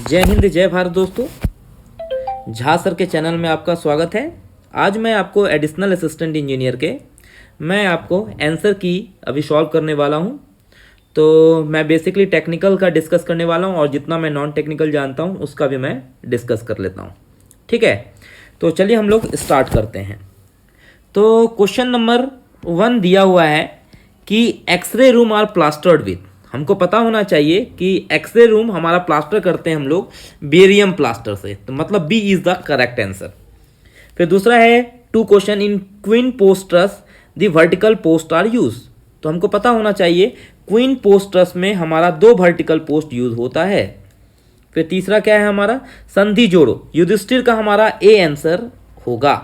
जय हिंद जय भारत दोस्तों। झा सर के चैनल में आपका स्वागत है। आज मैं आपको एडिशनल असिस्टेंट इंजीनियर के मैं आपको आंसर की अभी सॉल्व करने वाला हूं। तो मैं बेसिकली टेक्निकल का डिस्कस करने वाला हूं और जितना मैं नॉन टेक्निकल जानता हूं उसका भी मैं डिस्कस कर लेता हूं। ठीक है, तो चलिए हम लोग स्टार्ट करते हैं। तो क्वेश्चन नंबर 1 दिया हुआ है कि x ray room are plastered with. हमको पता होना चाहिए कि एक्सरे रूम हमारा प्लास्टर करते हैं हम लोग बेरियम प्लास्टर से, तो मतलब B is the correct answer. फिर दूसरा है 2 question in queen posters the vertical post are used. तो हमको पता होना चाहिए क्वीन पोस्टर्स में हमारा 2 वर्टिकल पोस्ट यूज होता है। फिर तीसरा क्या है हमारा संधि जोड़ो, युधिष्ठिर का हमारा ए आंसर होगा।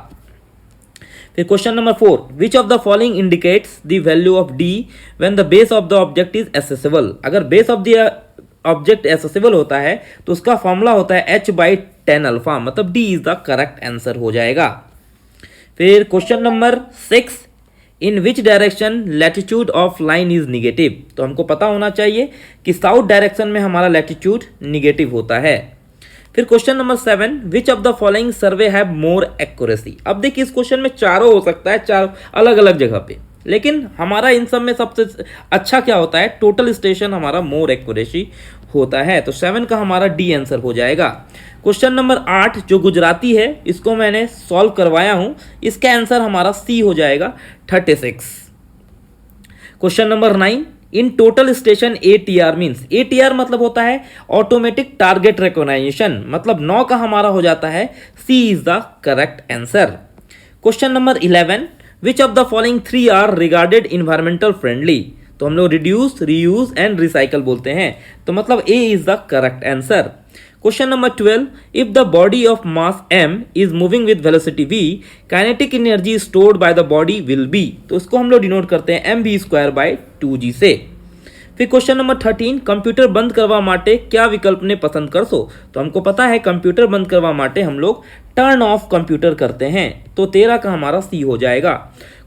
फिर question number 4 which of the following indicates the value of D when the base of the object is accessible. अगर base of the object accessible होता है तो उसका फॉर्मूला होता है h/10 अल्फा, मतलब D is the correct answer हो जाएगा। फिर question number 6 in which direction latitude of line is negative. तो हमको पता होना चाहिए कि साउथ डायरेक्शन में हमारा लैटिट्यूड निगेटिव होता है। फिर question number 7 which of the following survey have more accuracy. अब देखिए इस क्वेश्चन में चारों हो सकता है, 4 अलग अलग जगह पे, लेकिन हमारा इन सब में सबसे अच्छा क्या होता है, टोटल स्टेशन हमारा मोर एक्यूरेसी होता है। तो 7 का हमारा डी आंसर हो जाएगा। क्वेश्चन नंबर 8 जो गुजराती है इसको मैंने सॉल्व करवाया हूं, इसका आंसर हमारा सी हो जाएगा 36। Question number 9 in total station ATR means, ATR मतलब होता है ऑटोमेटिक टारगेट रिकॉग्नाइजेशन, मतलब 9 का हमारा हो जाता है C is the correct answer. Question number 11 which of the following 3 are regarded environmental friendly. तो हम लोग रिड्यूस, रीयूज एंड रिसाइकल बोलते हैं, तो मतलब A is the correct answer. Question number 12 if the body of mass m is moving with velocity v kinetic energy stored by the body will be. तो इसको हम लोग डिनोट करते हैं mv²/2g से। फिर क्वेश्चन नंबर 13 कंप्यूटर बंद करवा माटे क्या विकल्प ने पसंद कर सो। तो हमको पता है कंप्यूटर बंद करवा माटे हम लोग टर्न ऑफ कंप्यूटर करते हैं, तो 13 का हमारा सी हो जाएगा।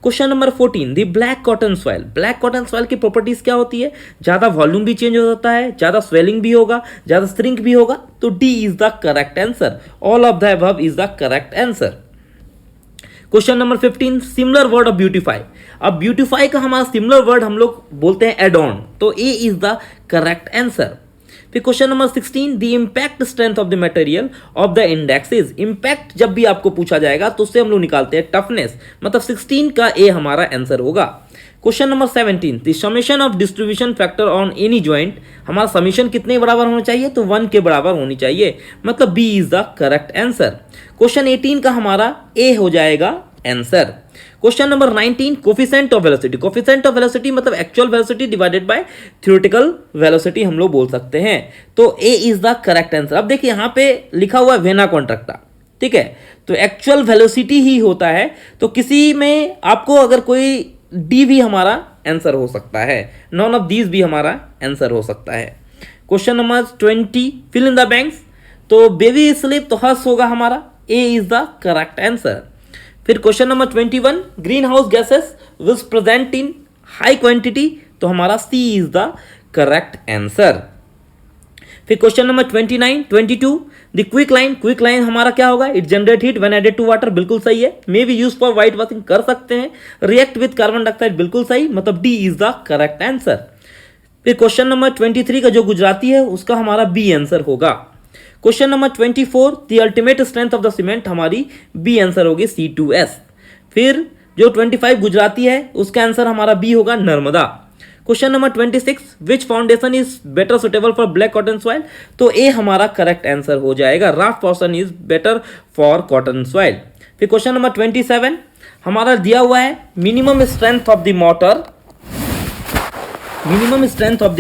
Question number 14 the black cotton soil. Black cotton soil की प्रॉपर्टीज क्या होती है, ज्यादा वॉल्यूम भी चेंज हो जाता है, ज्यादा स्वेलिंग भी होगा, ज्यादा श्रिंक भी होगा, तो D is the correct answer. All of the above is the correct answer. Question number 15 similar word of beautify. अब ब्यूटीफाई का हमारा सिमिलर वर्ड हम लोग बोलते हैं एड ऑन, तो A is the correct answer. फिर question number 16 the impact strength of the material of the indexes. Impact जब भी आपको पूछा जाएगा तो उससे हम लोग निकालते हैं टफनेस, मतलब 16 का ए हमारा आंसर होगा। Question number 17 the summation of distribution factor on any joint. हमारा समेशन कितने बराबर होना चाहिए, तो 1 के बराबर होनी चाहिए, मतलब B is the correct answer. Question 18 का हमारा ए हो जाएगा answer. Question number 19 coefficient of velocity. Coefficient of velocity मतलब actual velocity divided by theoretical velocity हम लोग बोल सकते हैं, तो A is the correct answer. अब देखिए यहाँ पे लिखा हुआ है वेना कॉन्ट्रैक्टा, ठीक है, तो एक्चुअल वेलोसिटी ही होता है, तो किसी में आपको अगर कोई डी भी हमारा आंसर हो सकता है, नॉन ऑफ दीज भी हमारा आंसर हो सकता है। Question number 20 fill in the blanks. तो बेबी स्लीप तो हर्ष होगा हमारा, A is the correct answer. फिर question number 21 green house gases which present in high quantity, तो हमारा C is the correct answer. फिर question number 29 22 the quicklime हमारा क्या होगा, it generate heat when added to water, बिल्कुल सही है। May be use for white washing, कर सकते हैं। रिएक्ट विद कार्बन डाइऑक्साइड, बिल्कुल सही, मतलब D is the correct answer. फिर क्वेश्चन नंबर 23 का जो गुजराती है उसका हमारा बी आंसर होगा। Question number 24 the ultimate strength of the cement, हमारी बी आंसर होगी C2S। फिर जो 25 गुजराती है उसका आंसर हमारा बी होगा Narmada. Question number 26 which foundation is better suitable for black cotton soil, तो ए हमारा करेक्ट आंसर हो जाएगा, raft foundation is better for cotton soil. फिर क्वेश्चन नंबर 27 हमारा दिया हुआ है minimum strength of the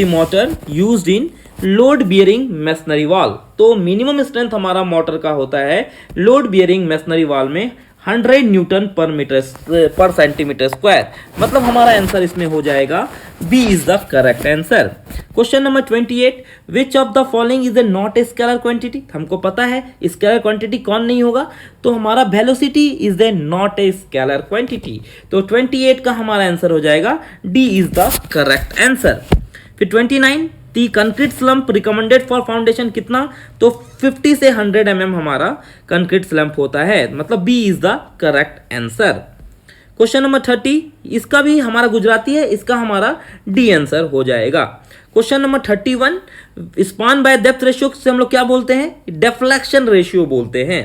motor used in load bearing masonry wall. तो मिनिमम स्ट्रेंथ हमारा मोटर का होता है लोड बियरिंग मेसनरी वॉल में 100 न्यूटन पर सेंटीमीटर स्क्वायर, मतलब हमारा आंसर इसमें हो जाएगा B is the correct answer. Question number 28 which of the following is a not a scalar quantity. हमको पता है स्केलर क्वांटिटी कौन नहीं होगा, तो हमारा velocity is a not a scalar quantity, तो 28 का हमारा आंसर हो जाएगा D is the correct answer. फिर 29 the concrete slump recommended for foundation कितना, तो 50 से 100 mm हमारा कंक्रीट स्लम्प होता है, मतलब B is the correct answer. Question number 30, इसका भी हमारा गुजराती है, इसका हमारा डी आंसर हो जाएगा। Question number 31, span by depth ratio से हम लोग क्या बोलते हैं, डेफ्लेक्शन रेशियो बोलते हैं।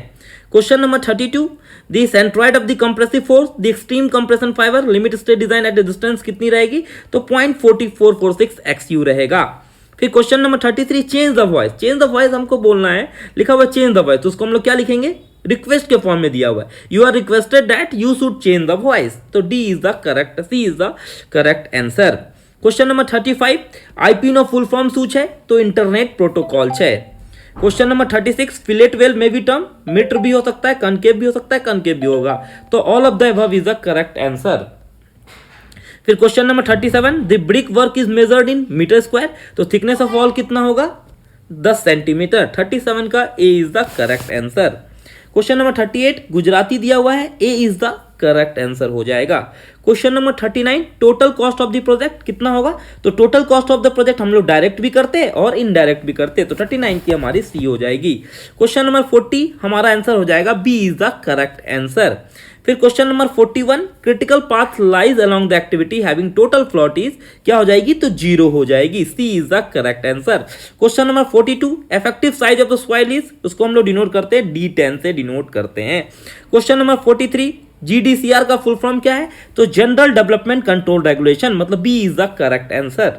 Question number 32, the centroid of the compressive force the extreme compression fibre limit state design at distance कितनी रहेगी, तो 0.4446 XU रहेगा। फिर question number 33, change the voice. Change the voice हमको बोलना है, लिखा हुआ चेंज द वॉइस, तो उसको हम लोग क्या लिखेंगे, रिक्वेस्ट के फॉर्म में दिया हुआ है, you are requested that you should change the voice, तो D is the correct, C is the correct answer. Question number 35, IP नो फुल फॉर्म શું છે, तो इंटरनेट प्रोटोकॉल છે। क्वेश्चन नंबर 36, फिलेट वेल में भी टर्म मीटर भी हो सकता है, कनकेव भी हो सकता है, कनकेव भी होगा, तो all of the above is the correct answer. फिर question number 37, the brick work is measured in metre square, तो थिकनेस ऑफ वॉल कितना होगा, 10 सेंटीमीटर। 37 का A is the correct answer. Question number 38, Gujarati दिया हुआ है, A is the correct answer हो जाएगा। Question number 39, total cost of the project कितना होगा, तो total cost of the project हम लोग डायरेक्ट भी करते हैं और इनडायरेक्ट भी करते हैं, तो 39 की हमारी सी हो जाएगी। क्वेश्चन नंबर 40 हमारा आंसर हो जाएगा, B is the correct answer. फिर question number 41, critical path lies along the activity having total float is क्या हो जाएगी, तो 0 हो जाएगी, C is the correct answer. Question number 42, effective size of the soil is, उसको हम लोग डिनोट करते हैं D10 से डिनोट करते हैं। क्वेश्चन नंबर 43, GDCR का फुल फॉर्म क्या है, तो जनरल डेवलपमेंट कंट्रोल रेगुलेशन, मतलब B is the correct answer.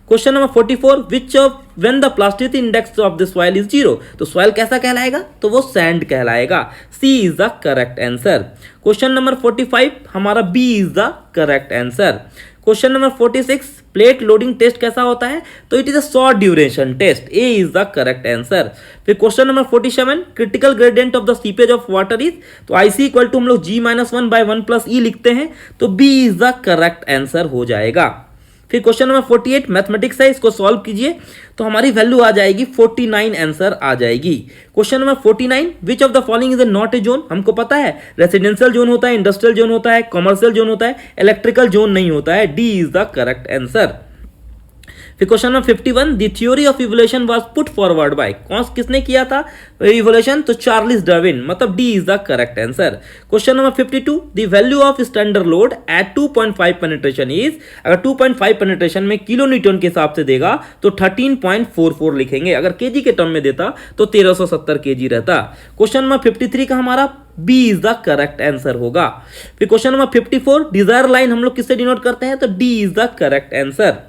Question number 44, which of when the plasticity index of the soil is 0, तो सॉइल कैसा कहलाएगा, तो वो सैंड कहलाएगा, C is the correct answer. Question number 45 हमारा B is the correct answer. Question number 46, plate loading test कैसा होता है, तो it is a short duration test, A is the correct answer. फिर question number 47, critical gradient of the seepage of water is, तो IC equal to हम लोग G-1/1 + E लिखते हैं, तो B is the correct answer हो जाएगा। फिर क्वेश्चन नंबर 48 मैथमेटिक्स है, इसको सॉल्व कीजिए, तो हमारी वैल्यू आ जाएगी 49 आंसर आ जाएगी। Question number 49, which of the following is not a zone, हमको पता है रेसिडेंशियल जोन होता है, इंडस्ट्रियल जोन होता है, कमर्शियल जोन होता है, इलेक्ट्रिकल जोन नहीं होता है, D is the correct answer. फिर question number 51, the theory of evolution was put forward by, कौन किसने किया था इवोल्यूशन, तो चार्ल्स डार्विन, मतलब D is the correct answer. Question number 52, the value of standard load at 2.5 penetration is, अगर 2.5 penetration में kilo Newton के हिसाब से देगा तो 13.44 लिखेंगे, अगर केजी के टर्म में देता तो 1370 केजी रहता। क्वेश्चन नंबर 53 का हमारा B is the correct answer होगा। फिर क्वेश्चन नंबर 54, डिजायर लाइन हम लोग किससे डिनोट करते हैं, तो D is the correct answer.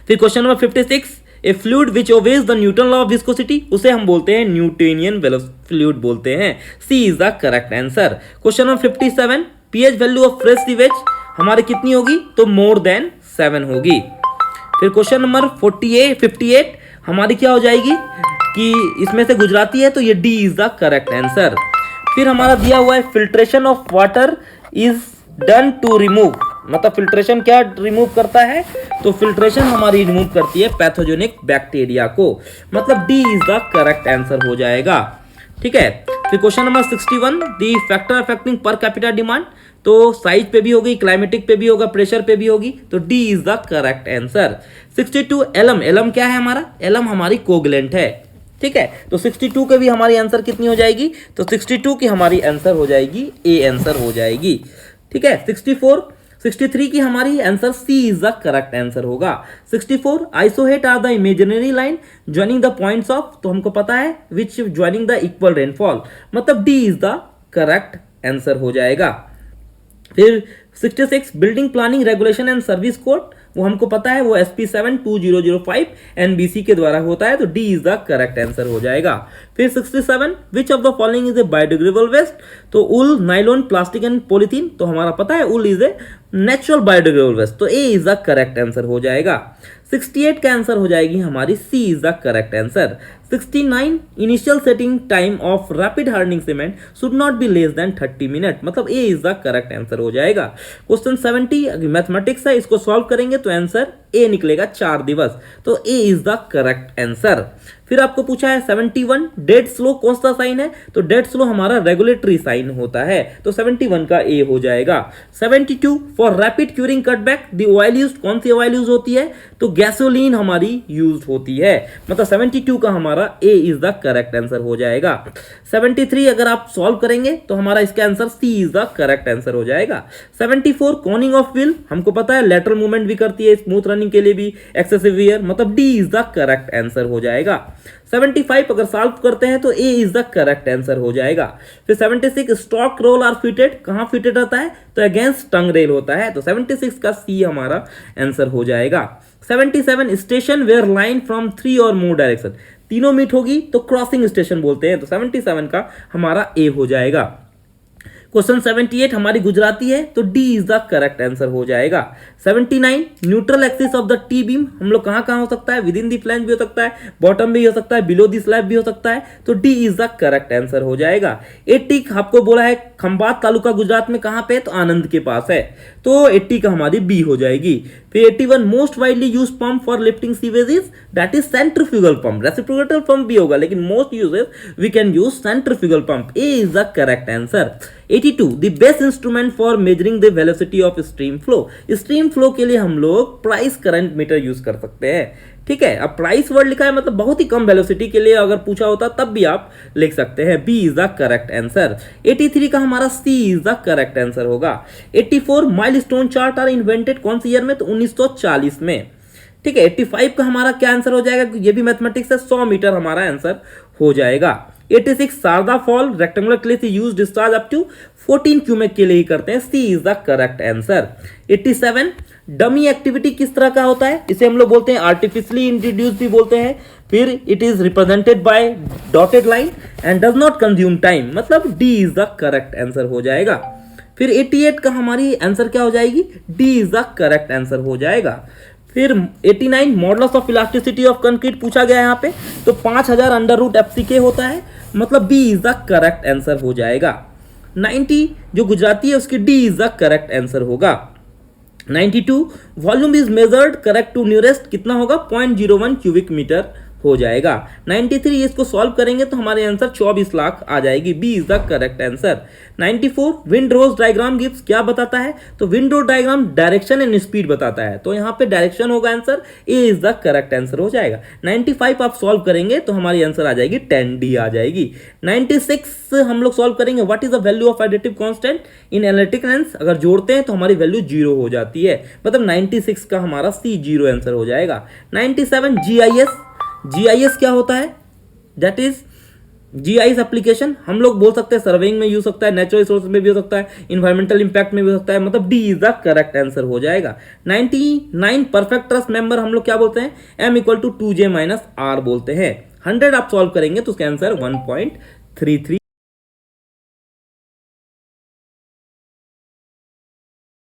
फिर question number 56, a fluid which obeys the Newton law of viscosity, उसे हम बोलते हैं न्यूटोनियन फ्लूइड बोलते हैं, C is the correct answer. Question number 57, pH value of fresh sewage हमारी कितनी होगी, तो मोर देन 7 होगी। फिर क्वेश्चन नंबर 58 हमारी क्या हो जाएगी, कि इसमें से गुजराती है, तो ये D is the correct answer. फिर हमारा दिया हुआ है filtration of water is done to remove, मतलब फिल्ट्रेशन क्या रिमूव करता है, तो फिल्ट्रेशन हमारी रिमूव करती है पैथोजेनिक बैक्टीरिया को, मतलब D is the correct answer हो जाएगा। ठीक है। फिर question number 61, the factor affecting per capita demand, तो साइज पे भी होगी, क्लाइमेटिक पे भी होगा, प्रेशर पे भी होगी, तो D is the correct answer. 62, alum क्या है हमारा, एलम हमारी कोगलेंट है। ठीक है, तो 62 के भी हमारी आंसर कितनी हो जाएगी, तो 62 की हमारी आंसर हो जाएगी, ए आंसर हो जाएगी। ठीक है। 63 की हमारी answer C is the correct answer होगा। 64, isohyet are the imaginary line joining the points of, तो हमको पता है which joining the equal rainfall, मतलब D is the correct answer हो जाएगा। फिर 66, building planning regulation and service code, वो हमको पता है वो SP 7/2005 NBC के द्वारा होता है, तो D is the correct answer हो जाएगा। फिर 67, which of the following is a biodegradable waste, तो wool, nylon, plastic and polythene, तो हमारा पता है wool is a natural biodegradable waste, तो A is the correct answer हो जाएगा। 68 का आंसर हो जाएगी हमारी C is the correct answer. 69, initial setting time of rapid hardening cement should not be less than 30 minute, मतलब A is the correct answer हो जाएगा। क्वेश्चन 70 मैथमेटिक्स है, इसको सॉल्व करेंगे तो आंसर ए निकलेगा 4 दिवस, तो A is the correct answer. फिर आपको पूछा है 71 डेड स्लो कौन सा साइन है, तो डेड स्लो हमारा रेगुलेटरी साइन होता है, तो 71 का ए हो जाएगा। 72 for rapid curing cutback the oil use, कौन सी ऑयल यूज होती है, तो गैसोलीन हमारी यूज होती है, मतलब 72 का हमारा A is the correct answer हो जाएगा। 73 अगर आप सॉल्व करेंगे तो हमारा इसका answer C is the correct answer हो जाएगा। 74 कॉनिंग ऑफ व्हील, हमको पता है लेटरल मूवमेंट भी करती है, स्मूथ रनिंग के लिए भी एक्सेसिव वियर, मतलब D is the correct answer हो जाएगा। 75 अगर सॉल्व करते हैं तो A is the correct answer हो जाएगा। फिर 76 स्टॉक रोल आर फिटेड, कहां फिटेड रहता है, तो अगेंस्ट टंग रेल होता है, तो 76 का सी हमारा आंसर हो जाएगा। 77 स्टेशन वेयर लाइन फ्रॉम 3 और मोर डायरेक्शन, तीनों मीट होगी तो क्रॉसिंग स्टेशन बोलते हैं, तो 77 का हमारा ए हो जाएगा। क्वेश्चन 78 हमारी गुजराती है, तो D is the correct answer हो जाएगा। 79 neutral axis of the T beam, हम लोग कहां हो सकता है, विद इन दी फ्लैंज भी हो सकता है, बॉटम भी हो सकता है, बिलो दी स्लैब भी हो सकता है, तो D is the correct answer हो जाएगा। 80 आपको बोला है खंबात तालुका गुजरात में कहां पे, तो आनंद के पास है, तो 80 का हमारी बी हो जाएगी। फिर 81 most widely use pump for lifting sewages, that is centrifugal pump, reciprocating pump भी होगा लेकिन most uses we can use centrifugal pump, A is the correct answer. 82 the best instrument for measuring the velocity of stream flow, stream flow के लिए हम लोग price current meter use कर सकते हैं, ठीक है। अब प्राइस वर्ड लिखा है मतलब बहुत ही कम वेलोसिटी के लिए अगर पूछा होता तब भी आप लिख सकते हैं, B is the correct answer. 83 का हमारा C is the correct answer होगा। 84 माइलस्टोन चार्ट आर इन्वेंटेड कौन सी ईयर में, तो 1940 में, ठीक है। 85 का हमारा क्या आंसर हो जाएगा, ये भी मैथमेटिक्स है, 100 मीटर हमारा आंसर हो जाएगा। 86 Sharda fall rectangular clay use discharge up to 14 cumec के लिए ही करते हैं, C is the correct answer. 87 dummy activity किस तरह का होता है, इसे हम लोग बोलते हैं आर्टिफिशियली इंट्रोड्यूस भी बोलते हैं। फिर it is represented by dotted line and does not consume time, मतलब D is the correct answer हो जाएगा। फिर 88 का हमारी आंसर क्या हो जाएगी, D is the correct answer हो जाएगा। फिर 89 modulus of elasticity of concrete पूछा गया है यहाँ पे, तो 5000 अंडर रूट एफसीके होता है, मतलब B is the correct answer हो जाएगा। 90 जो गुजराती है उसकी D is the correct answer होगा। 92 volume is measured correct to nearest कितना होगा, 0.01 क्यूबिक मीटर हो जाएगा। 93 इसको सॉल्व करेंगे तो हमारे आंसर 24 लाख आ जाएगी, B is the correct answer. 94 wind rose diagram gives क्या बताता है, तो wind rose diagram direction and speed बताता है, तो यहाँ पे डायरेक्शन होगा answer, A is the correct answer हो जाएगा। 95 आप सॉल्व करेंगे तो हमारी आंसर आ जाएगी 10D आ जाएगी। 96 हम लोग सॉल्व करेंगे, what is the value of additive constant in analytic lens, अगर जोड़ते हैं तो हमारी वैल्यू 0 हो जाती है, मतलब 96 का हमारा सी 0 आंसर हो जाएगा। 97 जीआईएस क्या होता है, दैट इज जीआईएस एप्लीकेशन, हम लोग बोल सकते हैं सर्वेइंग में यूज सकता है, नेचुरल रिसोर्सेज में भी हो सकता है, इन्वायरमेंटल इंपैक्ट में भी हो सकता है, मतलब D is the correct answer हो जाएगा। 99 परफेक्ट ट्रस्ट मेंबर हम लोग क्या बोलते हैं, m = 2j - r बोलते हैं। 100 आप सॉल्व करेंगे तो उसका आंसर 1.33